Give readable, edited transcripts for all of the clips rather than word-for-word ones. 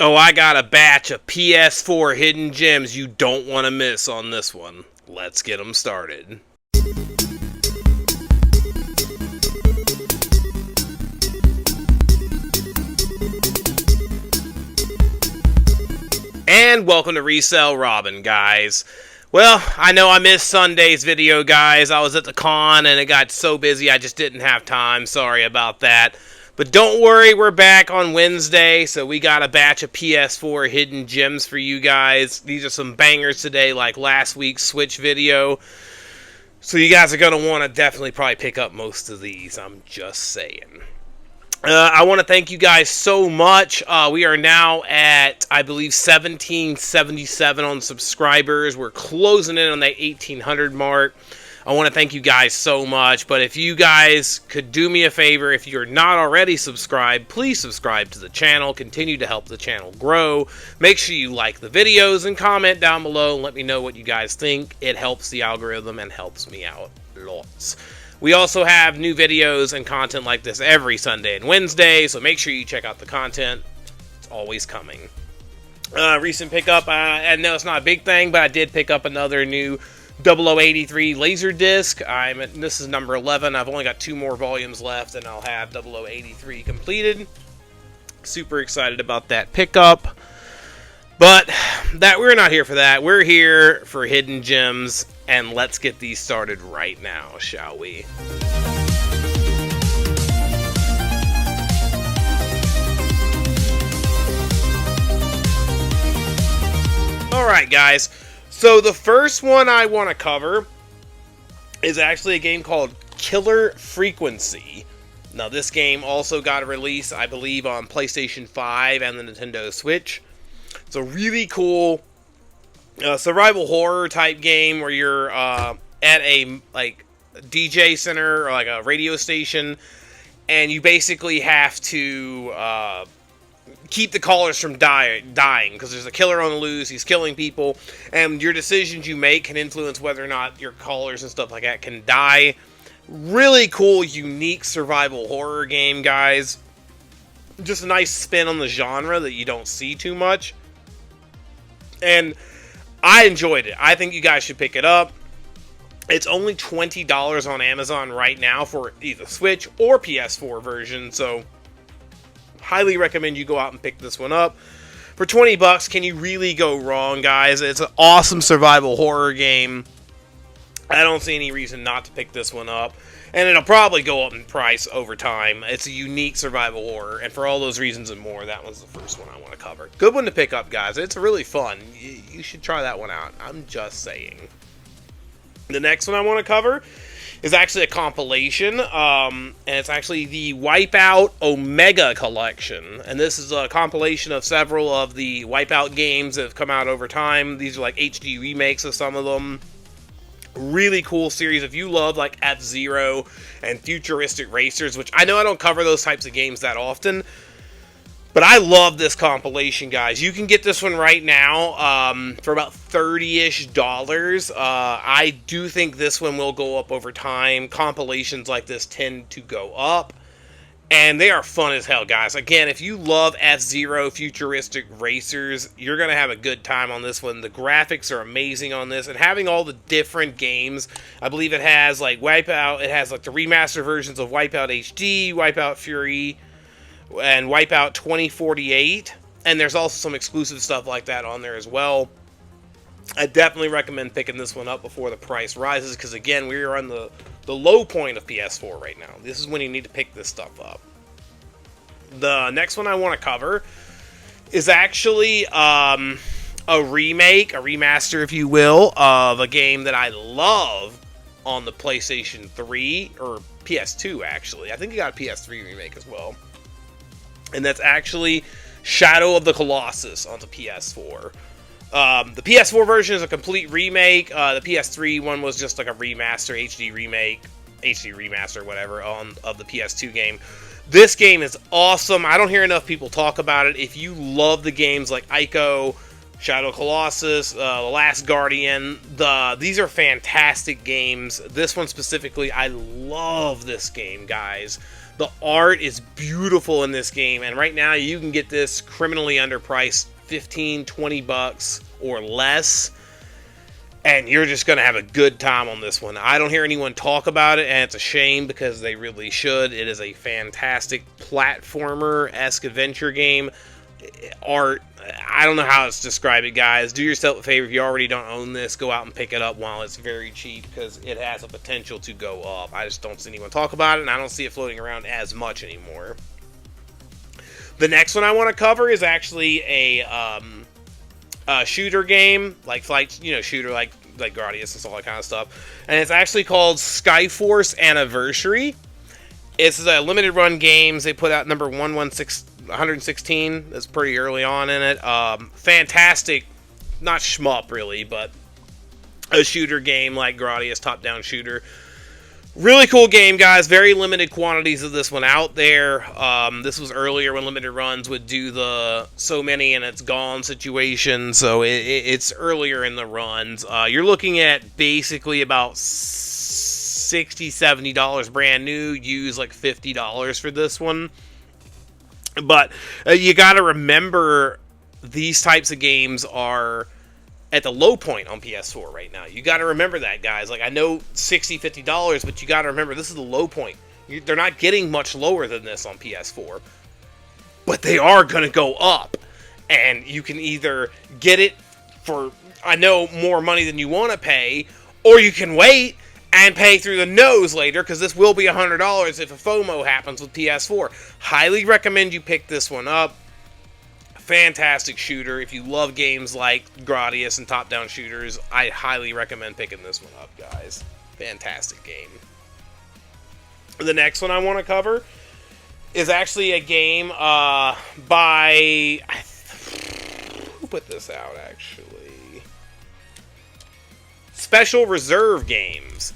Oh, I got a batch of PS4 hidden gems you don't want to miss on this one. Let's get them started. And welcome to Resell Robin, guys. Well, I know I missed Sunday's video, guys. I was at the con and it got so busy I just didn't have time. Sorry about that. But don't worry, we're back on Wednesday, so we got a batch of PS4 hidden gems for you guys. These are some bangers today, like last week's Switch video. So you guys are going to want to definitely probably pick up most of these, I'm just saying. I want to thank you guys so much. We are now at, I believe, 1777 on subscribers. We're closing in on that 1800 mark. I want to thank you guys so much, but if you guys could do me a favor, if you're not already subscribed, please subscribe to the channel. Continue to help the channel grow. Make sure you like the videos and comment down below and let me know what you guys think. It helps the algorithm and helps me out lots. We also have new videos and content like this every Sunday and Wednesday, so make sure you check out the content. It's always coming. Recent pickup, I know it's not a big thing, but I did pick up another new 0083 Laserdisc. This is number 11. I've only got 2 more volumes left, and I'll have 0083 completed. Super excited about that pickup. But we're not here for that. We're here for hidden gems, and let's get these started right now, shall we? Alright, guys. So the first one I want to cover is actually a game called Killer Frequency. Now this game also got a release, I believe, on PlayStation 5 and the Nintendo Switch. It's a really cool survival horror type game where you're at a DJ center or like a radio station, and you basically have to keep the callers from dying, because there's a killer on the loose. He's killing people, and your decisions you make can influence whether or not your callers and stuff like that can die. Really cool, unique survival horror game, guys. Just a nice spin on the genre that you don't see too much, and I enjoyed it. I think you guys should pick it up. It's only $20 on Amazon right now for either Switch or PS4 version, so highly recommend you go out and pick this one up. For 20 bucks, can you really go wrong, guys? It's an awesome survival horror game. I don't see any reason not to pick this one up. And it'll probably go up in price over time. It's a unique survival horror. And for all those reasons and more, that one's the first one I want to cover. Good one to pick up, guys. It's really fun. You should try that one out. I'm just saying. The next one I want to cover is actually a compilation, and it's actually the Wipeout Omega collection. And this is a compilation of several of the Wipeout games that have come out over time. These are like HD remakes of some of them. Really cool series. If you love like F-Zero and futuristic racers, which I know I don't cover those types of games that often, but I love this compilation, guys. You can get this one right now for about $30-ish. I do think this one will go up over time. Compilations like this tend to go up, and they are fun as hell, guys. Again, if you love F-Zero futuristic racers, you're going to have a good time on this one. The graphics are amazing on this, and having all the different games, I believe it has like Wipeout, it has like the remaster versions of Wipeout HD, Wipeout Fury, and Wipeout 2048, and there's also some exclusive stuff like that on there as well. I definitely recommend picking this one up before the price rises, because again, we are on the low point of PS4 right now. This is when you need to pick this stuff up. The next one I want to cover is actually a remake, a remaster, if you will, of a game that I love on the PlayStation 3, or PS2, actually. I think you got a PS3 remake as well. And that's actually Shadow of the Colossus on the PS4. The PS4 version is a complete remake. The PS3 one was just like a remaster, HD remake, HD remaster, whatever, of the PS2 game. This game is awesome. I don't hear enough people talk about it. If you love the games like Ico, Shadow of Colossus, The Last Guardian, these are fantastic games. This one specifically, I love this game, guys. The art is beautiful in this game, and right now you can get this criminally underpriced, 15, 20 bucks or less, and you're just going to have a good time on this one. I don't hear anyone talk about it, and it's a shame because they really should. It is a fantastic platformer-esque adventure game. Art, I don't know how to describe it, guys. Do yourself a favor. If you already don't own this, go out and pick it up while it's very cheap, because it has a potential to go up. I just don't see anyone talk about it, and I don't see it floating around as much anymore. The next one I want to cover is actually a shooter game, like flight, shooter like Gradius and all that kind of stuff. And it's actually called Skyforce Anniversary. It's a limited run games. They put out number 116. That's pretty early on in it. Fantastic, not shmup really, but a shooter game like Gradius, top-down shooter. Really cool game, guys. Very limited quantities of this one out there. This was earlier when limited runs would do the so many and it's gone situation, so it's earlier in the runs. You're looking at basically about $60, $70 brand new, used like $50 for this one. But you got to remember, these types of games are at the low point on PS4 right now. You got to remember that, guys. Like, I know $60, $50, but you got to remember this is the low point. They're not getting much lower than this on PS4, but they are going to go up. And you can either get it for, I know, more money than you want to pay, or you can wait and pay through the nose later, because this will be $100 if a FOMO happens with PS4. Highly recommend you pick this one up. Fantastic shooter. If you love games like Gradius and top-down shooters, I highly recommend picking this one up, guys. Fantastic game. The next one I want to cover is actually a game by... Who put this out, actually? Special Reserve Games.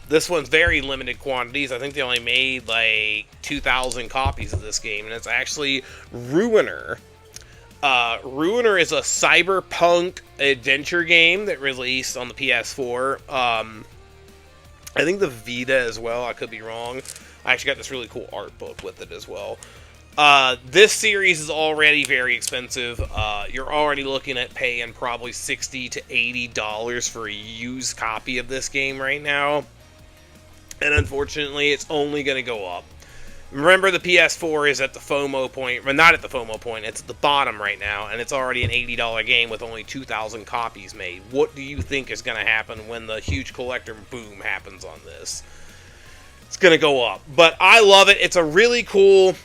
This one's very limited quantities. I think they only made like 2,000 copies of this game, and it's actually Ruiner. Ruiner is a cyberpunk adventure game that released on the PS4. I think the Vita as well. I could be wrong. I actually got this really cool art book with it as well. This series is already very expensive. You're already looking at paying probably $60 to $80 for a used copy of this game right now. And unfortunately, it's only going to go up. Remember, the PS4 is at the FOMO point. Well, not at the FOMO point. It's at the bottom right now, and it's already an $80 game with only 2,000 copies made. What do you think is going to happen when the huge collector boom happens on this? It's going to go up. But I love it. It's a really cool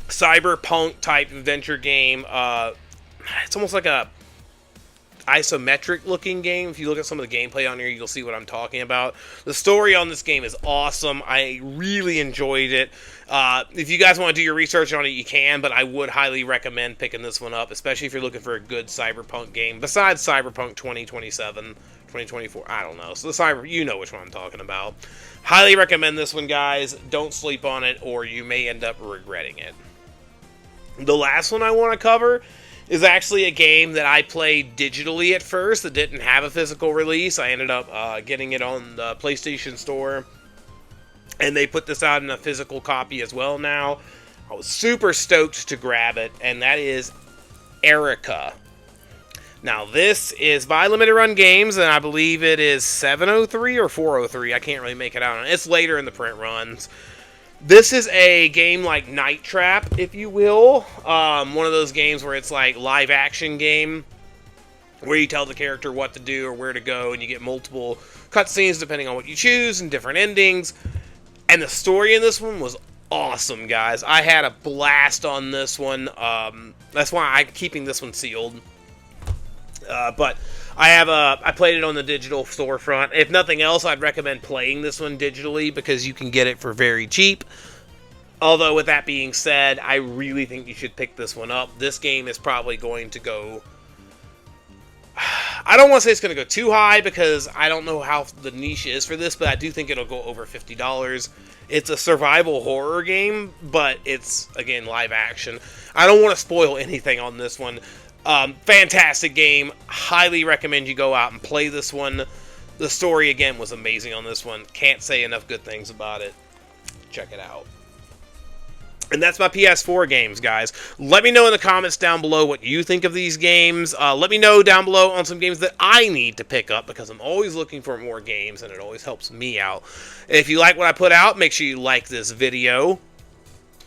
cyberpunk type adventure game. It's almost like a isometric looking game. If you look at some of the gameplay on here, you'll see what I'm talking about. The story on this game is awesome. I really enjoyed it. If you guys want to do your research on it, you can, but I would highly recommend picking this one up, especially if you're looking for a good cyberpunk game besides Cyberpunk 2027, 2024. I don't know. So you know which one I'm talking about. Highly recommend this one, guys. Don't sleep on it, or you may end up regretting it. The last one I want to cover is actually a game that I played digitally at first that didn't have a physical release. I ended up getting it on the PlayStation Store, and they put this out in a physical copy as well now. I was super stoked to grab it, and that is Erica. Now, this is by Limited Run Games, and I believe it is 703 or 403. I can't really make it out. It's later in the print runs. This is a game like Night Trap, if you will. One of those games where it's like live action game where you tell the character what to do or where to go, and you get multiple cutscenes depending on what you choose and different endings. And the story in this one was awesome, guys. I had a blast on this one. That's why I'm keeping this one sealed. But I played it on the digital storefront. If nothing else, I'd recommend playing this one digitally because you can get it for very cheap. Although, with that being said, I really think you should pick this one up. This game is probably going to go... I don't want to say it's going to go too high because I don't know how the niche is for this, but I do think it'll go over $50. It's a survival horror game, but it's, again, live action. I don't want to spoil anything on this one. Fantastic game. Highly recommend you go out and play this one. The story, again, was amazing on this one. Can't say enough good things about it. check it out. And that's my PS4 games, guys. Let me know in the comments down below what you think of these games. Let me know down below on some games that I need to pick up, because I'm always looking for more games, and it always helps me out. If you like what I put out, make sure you like this video.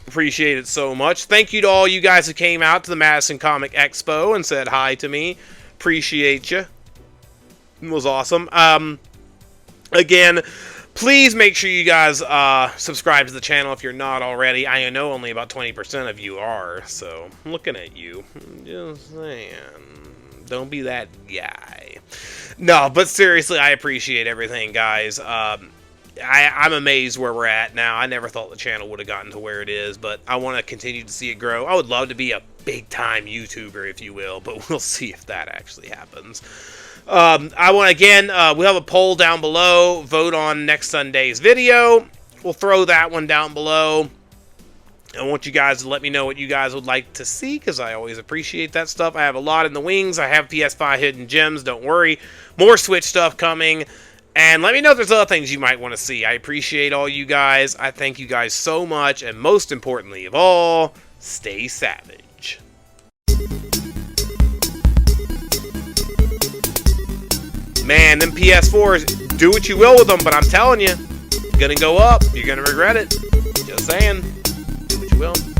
Appreciate it so much. Thank you to all you guys who came out to the Madison Comic Expo and said hi to me. Appreciate you. It was awesome. Again, please make sure you guys subscribe to the channel if you're not already. I know only about 20% of you are, so I'm looking at you. I'm just saying. Don't be that guy. No, but seriously, I appreciate everything, guys. I'm amazed where we're at now. I never thought the channel would have gotten to where it is, but I want to continue to see it grow. I would love to be a big-time YouTuber, if you will, but we'll see if that actually happens. I want, again, we'll have a poll down below. Vote on next Sunday's video. We'll throw that one down below. I want you guys to let me know what you guys would like to see, because I always appreciate that stuff. I have a lot in the wings. I have PS5 hidden gems. Don't worry. More Switch stuff coming. And let me know if there's other things you might want to see. I appreciate all you guys. I thank you guys so much. And most importantly of all, stay savage. Man, them PS4s, do what you will with them, but I'm telling you, it's gonna go up. You're gonna regret it. Just saying. Do what you will.